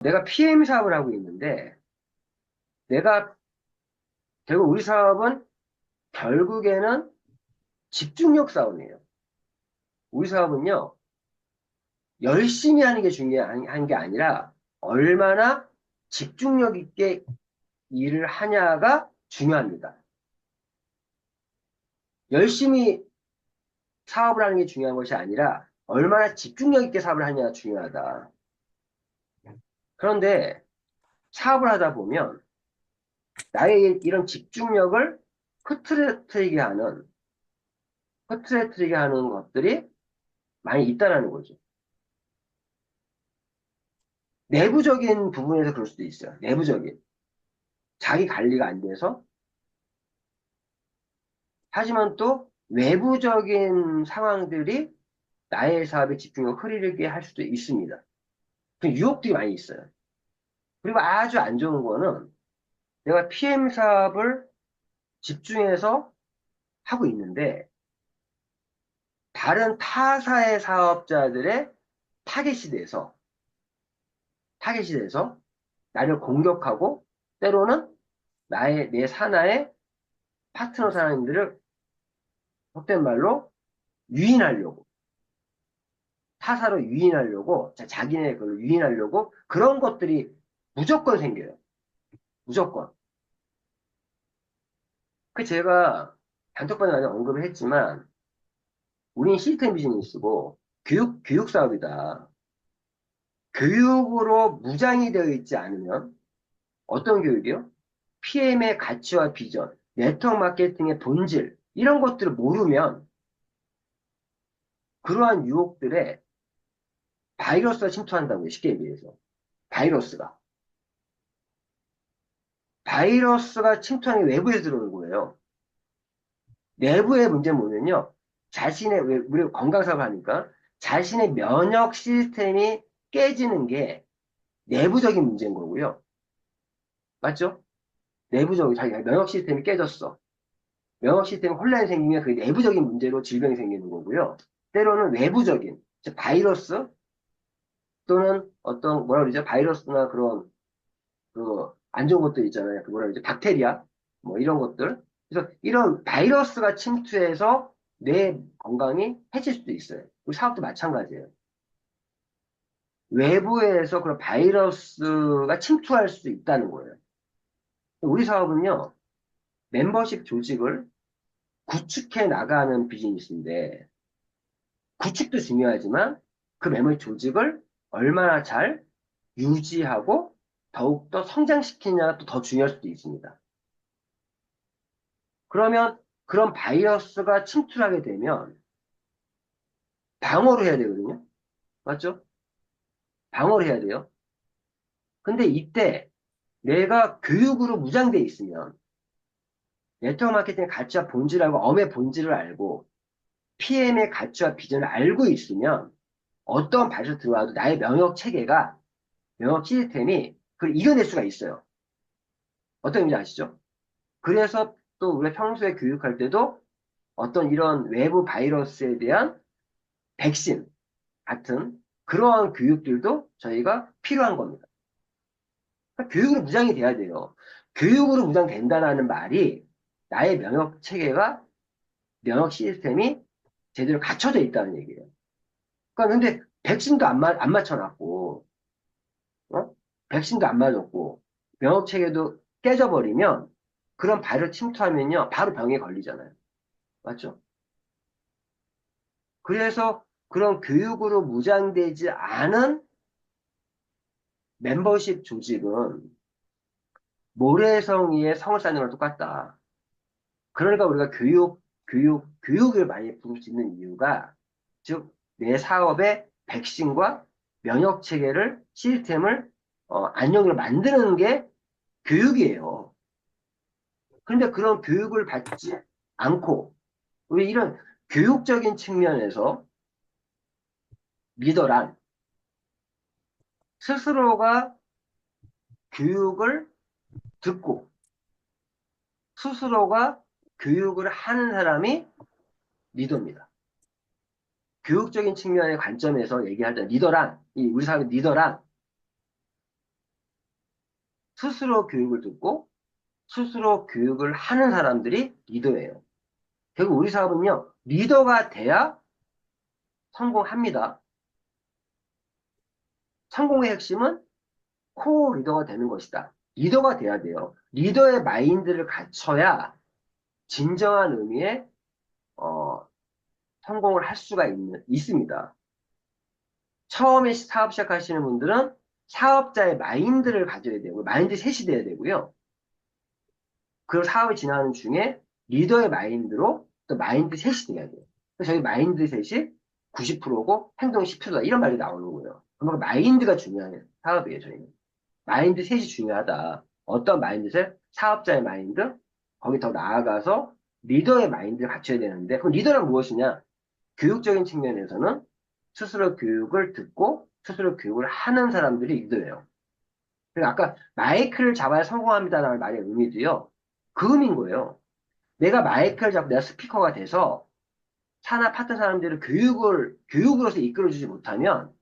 내가 PM 사업을 하고 있는데, 내가, 결국 우리 사업은 결국에는 집중력 싸움이에요. 우리 사업은요, 열심히 하는 게 중요한 게 아니라, 얼마나 집중력 있게 일을 하냐가 중요합니다. 열심히 사업을 하는 게 중요한 것이 아니라, 얼마나 집중력 있게 사업을 하냐가 중요하다. 그런데 사업을 하다 보면, 나의 이런 집중력을 흐트러뜨리게 하는, 흐트러뜨리게 하는 것들이 많이 있다라는 거죠. 내부적인 부분에서 그럴 수도 있어요. 내부적인. 자기 관리가 안 돼서. 하지만 또 외부적인 상황들이 나의 사업에 집중력 흐리게 할 수도 있습니다. 그 유혹들이 많이 있어요. 그리고 아주 안 좋은 거는 내가 PM 사업을 집중해서 하고 있는데 다른 타사의 사업자들의 타겟이 돼서 타겟이 돼서 나를 공격하고 때로는 내 산하의 파트너 사람들을 속된 말로 유인하려고 타사로 유인하려고 자기네 그걸 유인하려고 그런 것들이 무조건 생겨요. 무조건. 그 제가 단톡방에 많이 언급을 했지만 우린 시스템 비즈니스고 교육 사업이다. 교육으로 무장이 되어 있지 않으면 어떤 교육이요? PM의 가치와 비전, 네트워크 마케팅의 본질 이런 것들을 모르면 그러한 유혹들에 바이러스가 침투한다고요. 쉽게 얘기해서. 바이러스가. 바이러스가 침투하는 게 외부에서 들어오는 거예요. 내부의 문제는 뭐냐면요. 우리 건강사업을 하니까 자신의 면역 시스템이 깨지는 게 내부적인 문제인 거고요. 맞죠? 내부적인 자기 면역 시스템이 깨졌어. 면역 시스템 혼란이 생기면 그게 내부적인 문제로 질병이 생기는 거고요. 때로는 외부적인, 즉 바이러스 또는 어떤 뭐라 그러죠? 바이러스나 그런 그 안 좋은 것들 있잖아요. 그 뭐라 그러죠? 박테리아 뭐 이런 것들. 그래서 이런 바이러스가 침투해서 뇌 건강이 해칠 수도 있어요. 우리 사업도 마찬가지예요. 외부에서 그런 바이러스가 침투할 수 있다는 거예요. 우리 사업은요, 멤버십 조직을 구축해 나가는 비즈니스인데, 구축도 중요하지만 그 멤버십 조직을 얼마나 잘 유지하고 더욱더 성장시키냐가 또 더 중요할 수도 있습니다. 그러면 그런 바이러스가 침투하게 되면 방어를 해야 되거든요. 맞죠? 방어를 해야 돼요. 근데 이때 내가 교육으로 무장돼 있으면 네트워크 마케팅의 가치와 본질을 알고 엄의 본질을 알고 PM의 가치와 비전을 알고 있으면 어떤 바이러스 들어와도 나의 면역 체계가 면역 시스템이 그걸 이겨낼 수가 있어요. 어떤 의미인지 아시죠? 그래서 또 우리가 평소에 교육할 때도 어떤 이런 외부 바이러스에 대한 백신 같은 그러한 교육들도 저희가 필요한 겁니다. 그러니까 교육으로 무장이 돼야 돼요. 교육으로 무장된다는 말이 나의 면역 체계가 면역 시스템이 제대로 갖춰져 있다는 얘기예요. 그러니까 근데 백신도 안 맞춰놨고, 어? 백신도 안 맞았고, 면역 체계도 깨져버리면 그런 바이러스 침투하면요, 바로 병에 걸리잖아요. 맞죠? 그래서 그런 교육으로 무장되지 않은 멤버십 조직은 모래성이에 성을 쌓는 거랑 똑같다. 그러니까 우리가 교육을 많이 부를 수 있는 이유가, 즉, 내 사업의 백신과 면역 체계를, 시스템을, 안정적으로 만드는 게 교육이에요. 그런데 그런 교육을 받지 않고, 우리 이런 교육적인 측면에서 리더란 스스로가 교육을 듣고, 스스로가 교육을 하는 사람이 리더입니다. 교육적인 측면의 관점에서 얘기하자. 리더란, 우리 사회 리더란 스스로 교육을 듣고 스스로 교육을 하는 사람들이 리더예요. 결국 우리 사업은요, 리더가 돼야 성공합니다. 성공의 핵심은 코 리더가 되는 것이다. 리더가 돼야 돼요. 리더의 마인드를 갖춰야 진정한 의미의 어, 성공을 할 수가 있습니다. 처음에 사업 시작하시는 분들은 사업자의 마인드를 가져야 되고 마인드 셋이 돼야 되고요. 그 사업이 진행하는 중에 리더의 마인드로 또 마인드 셋이 돼야 돼요. 그래서 저희 마인드 셋이 90%고 행동 10%다 이런 말이 나오는 거예요. 그러니까 마인드가 중요한 사업이에요. 저희는. 마인드 셋이 중요하다. 어떤 마인드셋? 사업자의 마인드, 거기 더 나아가서 리더의 마인드를 갖춰야 되는데 그럼 리더란 무엇이냐? 교육적인 측면에서는 스스로 교육을 듣고 스스로 교육을 하는 사람들이 리더예요. 그러니까 아까 마이크를 잡아야 성공합니다라는 말의 의미도요. 그 의미인 거예요. 내가 마이크를 잡고 내가 스피커가 돼서 산하 파트 사람들을 교육으로서 이끌어주지 못하면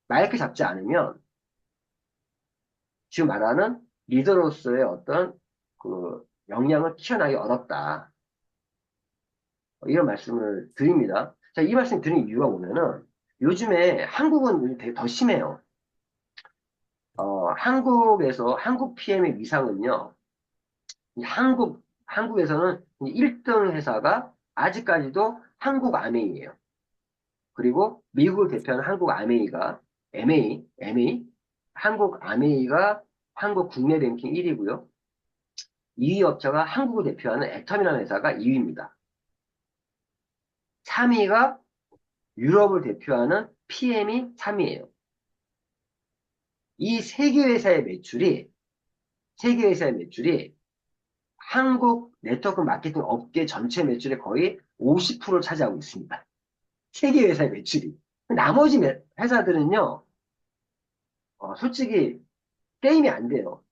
마이크 잡지 않으면 지금 말하는 리더로서의 어떤 그 역량을 키워나기 어렵다. 이런 말씀을 드립니다. 자, 이 말씀 드린 이유가 뭐냐면 요즘에 한국은 되게 더 심해요. 한국에서 한국 PM의 위상은요. 한국에서는 1등 회사가 아직까지도 한국 아메이예요. 그리고 미국을 대표하는 한국 아메이가 MA, 한국 아메이가 한국 국내 랭킹 1위고요. 2위 업체가 한국을 대표하는 애텀이라는 회사가 2위입니다. 3위가 유럽을 대표하는 PM이 3위예요. 이 세 개 회사의 매출이 한국 네트워크 마케팅 업계 전체 매출의 거의 50%를 차지하고 있습니다. 세 개 회사의 매출이. 나머지 회사들은요, 솔직히 게임이 안 돼요.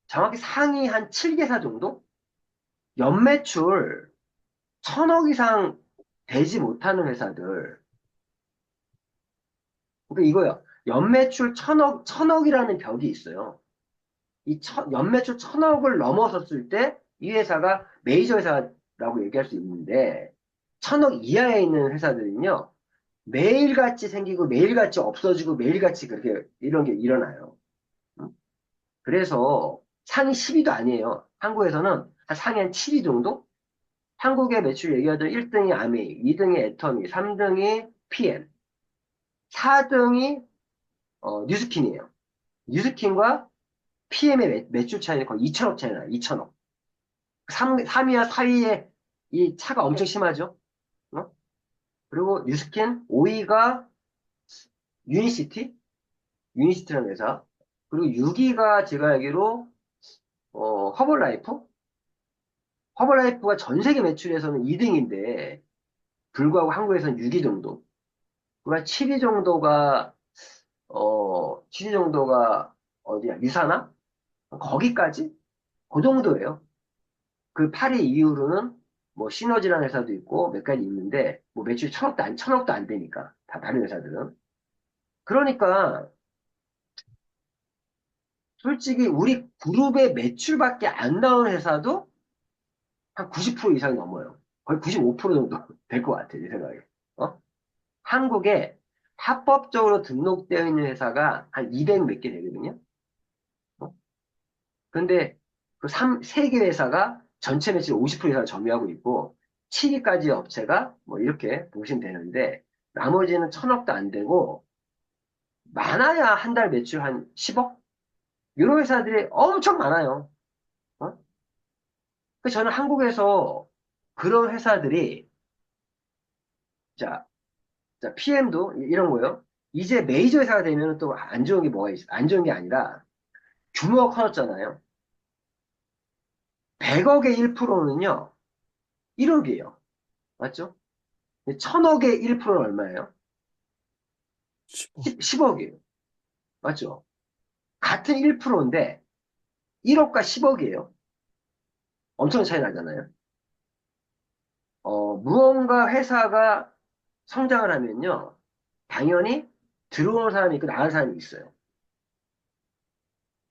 정확히 상위 한 7개사 정도? 연매출 1000억 이상 되지 못하는 회사들. 그러니까 이거요. 연매출 1000억이라는 벽이 있어요. 연매출 1000억을 넘어섰을 때 이 회사가 메이저 회사라고 얘기할 수 있는데 1000억 이하에 있는 회사들은요. 매일같이 생기고 매일같이 없어지고 매일같이 그렇게 이런 게 일어나요. 그래서 상위 10위도 아니에요. 한국에서는 한 상위 한 7위 정도? 한국의 매출 얘기하던 1등이 아메이, 2등이 애터미, 3등이 PM, 4등이 뉴스킨이에요. 뉴스킨과 PM의 매출 차이는 거의 2천억 차이 나요. 2천억. 3위와 4위의 이 차가 엄청 심하죠. 어? 그리고 뉴스킨 5위가 유니시티, 유니시티라는 회사. 그리고 6위가 제가 알기로 허벌라이프. 허벌라이프가 전 세계 매출에서는 2등인데 불구하고 한국에서는 6위 정도. 그러니까 7위 정도가 어디야? 유사나? 거기까지? 그 정도예요. 그 8위 이후로는 뭐 시너지라는 회사도 있고 몇 가지 있는데 뭐 매출 천억도 안 되니까 다 다른 회사들은. 그러니까 솔직히 우리 그룹의 매출밖에 안 나오는 회사도 한 90% 이상이 넘어요. 거의 95% 정도 될 것 같아요, 제 생각에. 어? 한국에 합법적으로 등록되어 있는 회사가 한 200 몇 개 되거든요. 어? 근데 그 3개 회사가 전체 매출 50% 이상을 점유하고 있고 7위까지 업체가 뭐 이렇게 보시면 되는데 나머지는 1000억도 안 되고 많아야 한 달 매출 한 10억? 이런 회사들이 엄청 많아요. 어? 그래서 저는 한국에서 그런 회사들이 자, PM도 이런 거예요. 이제 메이저 회사가 되면 또 안 좋은 게 뭐가 있어? 안 좋은 게 아니라 규모가 커졌잖아요. 100억의 1%는요, 1억이에요. 맞죠? 1000억의 1%는 얼마예요? 15. 10억이에요. 맞죠? 같은 1%인데 1억과 10억이에요. 엄청 차이 나잖아요. 무언가 회사가 성장을 하면요, 당연히 들어오는 사람이 있고 나가는 사람이 있어요.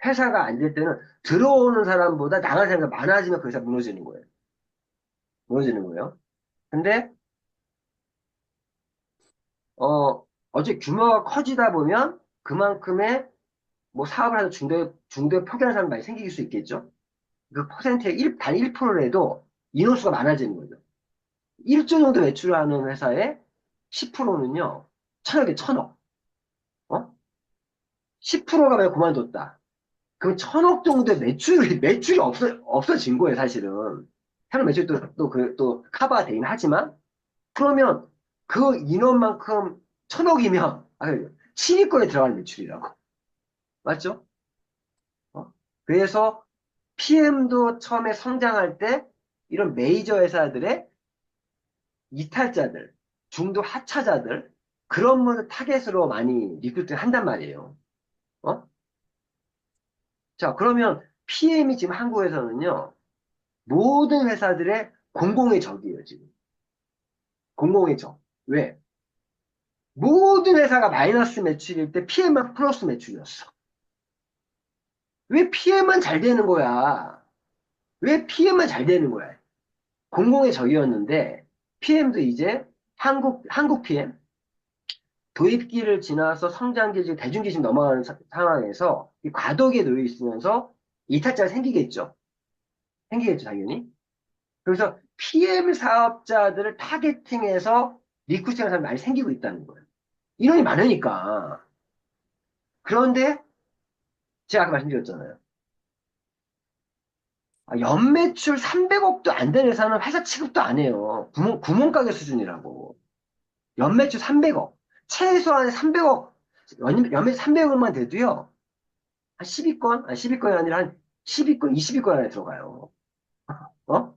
회사가 안 될 때는 들어오는 사람보다 나가는 사람이 많아지면 그 회사 무너지는 거예요. 무너지는 거예요. 근데, 어째 규모가 커지다 보면 그만큼의 뭐 사업을 해서 중도에 포기하는 사람이 많이 생길 수 있겠죠. 그 퍼센트의 단 1%라도 인원수가 많아지는 거죠. 1조 정도 매출하는 회사의 10%는요, 천억에 천억. 어? 10%가 만약 그만뒀다. 그럼 천억 정도의 매출이 없어진 거예요, 사실은. 사람 매출이 또 커버가 되긴 하지만, 그러면 그 인원만큼 천억이면, 10위권에 들어가는 매출이라고. 맞죠? 어? 그래서 PM도 처음에 성장할 때 이런 메이저 회사들의 이탈자들, 중도 하차자들, 그런 분을 타겟으로 많이 리크루팅 한단 말이에요. 어? 자, 그러면 PM이 지금 한국에서는요, 모든 회사들의 공공의 적이에요, 지금. 공공의 적. 왜? 모든 회사가 마이너스 매출일 때 PM만 플러스 매출이었어. 왜 PM만 잘 되는 거야? 왜 PM만 잘 되는 거야? 공공의 적이었는데, PM도 이제 한국 PM, 도입기를 지나서 성장기, 지금 대중기 지금 넘어가는 상황에서 이 과도기에 놓여 있으면서 이탈자가 생기겠죠. 생기겠죠, 당연히. 그래서 PM 사업자들을 타겟팅해서 리크루팅하는 사람이 많이 생기고 있다는 거예요. 인원이 많으니까. 그런데 제가 아까 말씀드렸잖아요. 연매출 300억도 안 되는 회사는 회사 취급도 안 해요. 구멍가게 수준이라고. 연매출 300억. 최소한 300억. 연매출 300억만 돼도요. 한 10위권? 아니, 10위권이 아니라 한 10위권, 20위권 안에 들어가요. 어?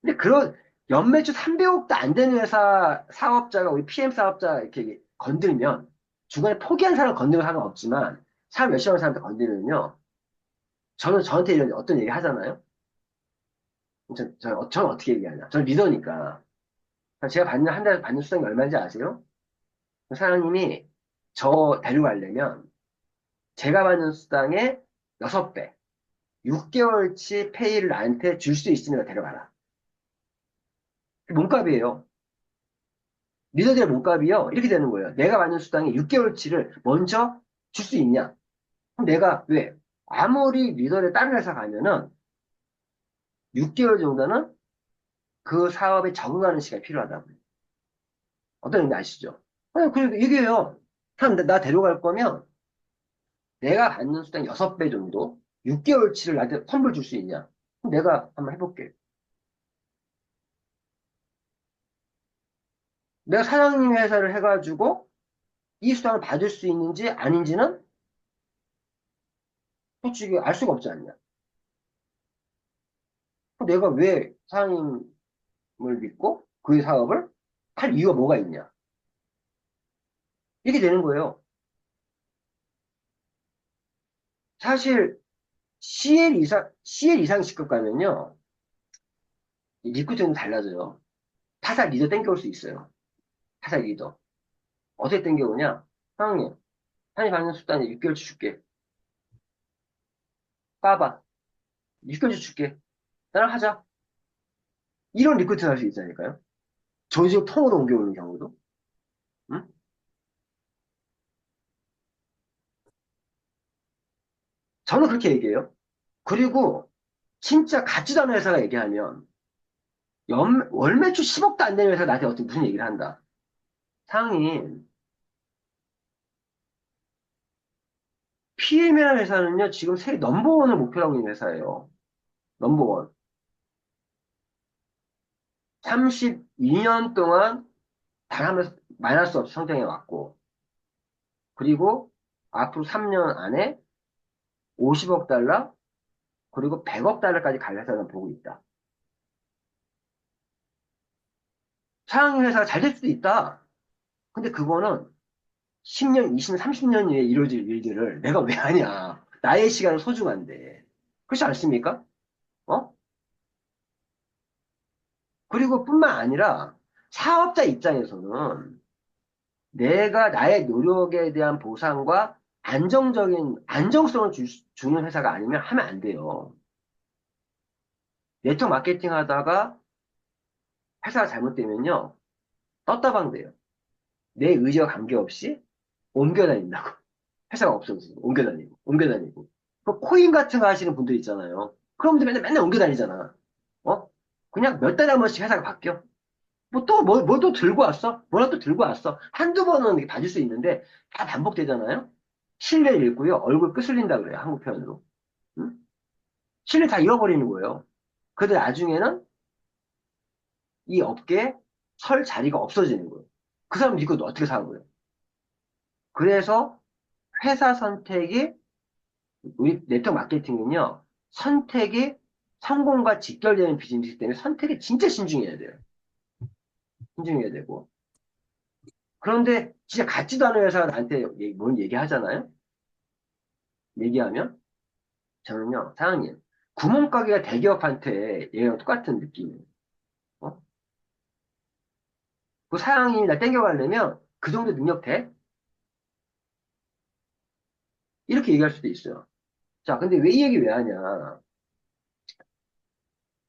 근데 그런 연매출 300억도 안 되는 회사 사업자가 우리 PM 사업자 이렇게 건들면 중간에 포기한 사람 건드는 사람은 없지만 사람 열심히 하는 사람한테 건드리면요. 저한테 이런 어떤 얘기 하잖아요. 저는 어떻게 얘기하냐. 저는 리더니까. 제가 한 달에 받는 수당이 얼마인지 아세요? 그 사장님이 저 데려가려면 제가 받는 수당의 6배, 6개월치 페이를 나한테 줄 수 있으면 데려가라. 그게 몸값이에요. 리더들의 몸값이요. 이렇게 되는 거예요. 내가 받는 수당의 6개월치를 먼저 줄 수 있냐? 그럼 내가 왜? 아무리 리더를 다른 회사 가면은 6개월 정도는 그 사업에 적응하는 시간이 필요하다고요. 어떤 의미 아시죠? 그리고 얘기해요. 그럼 나 데려갈 거면 내가 받는 수당 6배 정도 6개월치를 나한테 선불 줄 수 있냐? 그럼 내가 한번 해볼게. 내가 사장님 회사를 해가지고 이 수당을 받을 수 있는지 아닌지는 솔직히 알 수가 없지 않냐? 그럼 내가 왜 사장님을 믿고 그 사업을 할 이유가 뭐가 있냐? 이렇게 되는 거예요. 사실 CL 이상 직급 가면요. 이 리크루팅은 달라져요. 타사 리더 땡겨올 수 있어요. 타사 리더. 어떻게 땡겨오냐? 사장님, 사장님 받는 수당에 6개월치 줄게. 까봐. 6개월치 줄게. 나랑 하자. 이런 리크루팅 할 수 있다니까요. 저희 집 통으로 옮겨오는 경우도. 응? 저는 그렇게 얘기해요. 그리고 진짜 같지도 않은 회사가 얘기하면 월 매출 10억도 안 되는 회사가 나한테 어떻게 무슨 얘기를 한다. 사장님, PM이라는 회사는요, 지금 세계 넘버원을 목표로 하고 있는 회사예요. 넘버원. 32년 동안 단 한 번 마이너스 없이 성장해 왔고, 그리고 앞으로 3년 안에 50억 달러, 그리고 100억 달러까지 갈 회사는 보고 있다. 사장님 회사가 잘 될 수도 있다. 근데 그거는 10년, 20년, 30년 후에 이루어질 일들을 내가 왜 하냐. 나의 시간은 소중한데. 그렇지 않습니까? 어? 그리고 뿐만 아니라 사업자 입장에서는 내가 나의 노력에 대한 보상과 안정성을 주는 회사가 아니면 하면 안 돼요. 네트워크 마케팅 하다가 회사가 잘못되면요. 떴다방 돼요. 내 의지와 관계없이 옮겨 다닌다고. 회사가 없어지고, 옮겨 다니고, 옮겨 다니고. 그 코인 같은 거 하시는 분들 있잖아요. 그런 분들 맨날 옮겨 다니잖아. 어? 그냥 몇 달에 한 번씩 회사가 바뀌어. 뭘 또 들고 왔어? 뭐라 또 들고 왔어? 한두 번은 이렇게 봐줄 수 있는데, 다 반복되잖아요? 신뢰를 잃고요. 얼굴 끄슬린다 그래요. 한국 표현으로. 응? 신뢰 다 잃어버리는 거예요. 그런데 나중에는 이 업계에 설 자리가 없어지는 거예요. 그 사람 믿고 어떻게 사는 거예요? 그래서 회사 선택이, 우리 네트워크 마케팅은요, 선택이 성공과 직결되는 비즈니스 때문에 선택에 진짜 신중해야 돼요. 신중해야 되고. 그런데 진짜 같지도 않은 회사가 나한테 뭘 얘기하잖아요? 얘기하면 저는요, 사장님, 구멍가게가 대기업한테 얘랑 똑같은 느낌이에요. 어? 그 사장님이 나 땡겨가려면 그 정도 능력 돼? 이렇게 얘기할 수도 있어요. 자, 근데 왜 이 얘기 왜 하냐?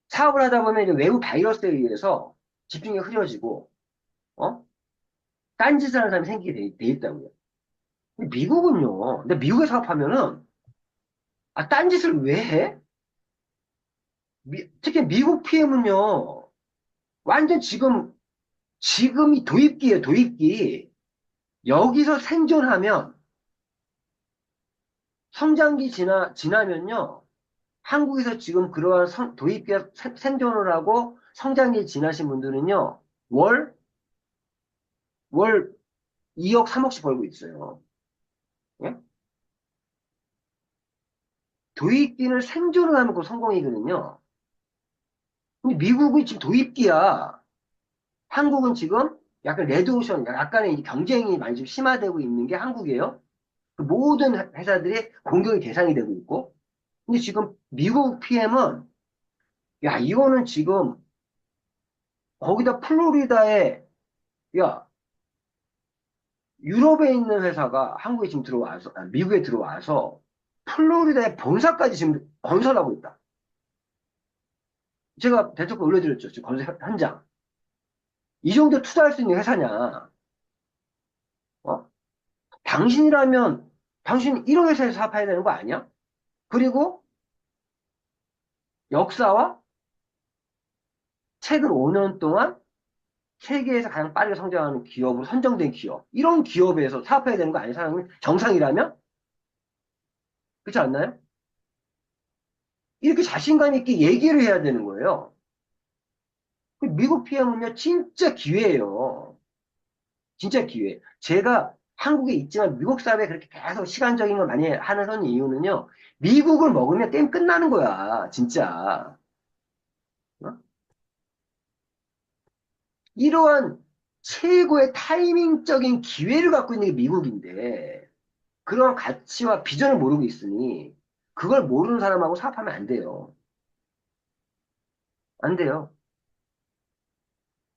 사업을 하다 보면 이제 외부 바이러스에 의해서 집중이 흐려지고, 어? 딴짓을 하는 사람이 생기게 돼 있다고요. 근데 미국은요, 근데 미국에 사업하면은, 딴짓을 왜 해? 특히 미국 PM은요, 완전 지금이 도입기예요, 도입기. 여기서 생존하면, 성장기 지나면요, 한국에서 지금 그러한 도입기 생존을 하고 성장기 지나신 분들은요, 월 2억, 3억씩 벌고 있어요. 예? 도입기는 생존을 하면 그 성공이거든요. 근데 미국이 지금 도입기야. 한국은 지금 약간 레드오션, 약간의 이 경쟁이 많이 좀 심화되고 있는 게 한국이에요. 그 모든 회사들이 공격의 대상이 되고 있고. 근데 지금 미국 PM은, 야, 이거는 지금 거기다 플로리다에, 야, 유럽에 있는 회사가 한국에 지금 들어와서, 미국에 들어와서 플로리다에 본사까지 지금 건설하고 있다. 제가 대놓고 올려드렸죠. 지금 건설 현장. 이 정도 투자할 수 있는 회사냐? 어? 당신이라면 당신 1호 회사에서 사업해야 되는 거 아니야? 그리고 역사와 최근 5년 동안 세계에서 가장 빠르게 성장하는 기업으로 선정된 기업. 이런 기업에서 사업해야 되는 거 아니야? 사람이 정상이라면? 그렇지 않나요? 이렇게 자신감 있게 얘기를 해야 되는 거예요. 그 미국 PM은요, 진짜 기회예요. 진짜 기회. 제가 한국에 있지만 미국 사회에 그렇게 계속 시간적인 걸 많이 하는 이유는요, 미국을 먹으면 게임 끝나는 거야. 진짜. 어? 이러한 최고의 타이밍적인 기회를 갖고 있는 게 미국인데, 그런 가치와 비전을 모르고 있으니, 그걸 모르는 사람하고 사업하면 안 돼요. 안 돼요.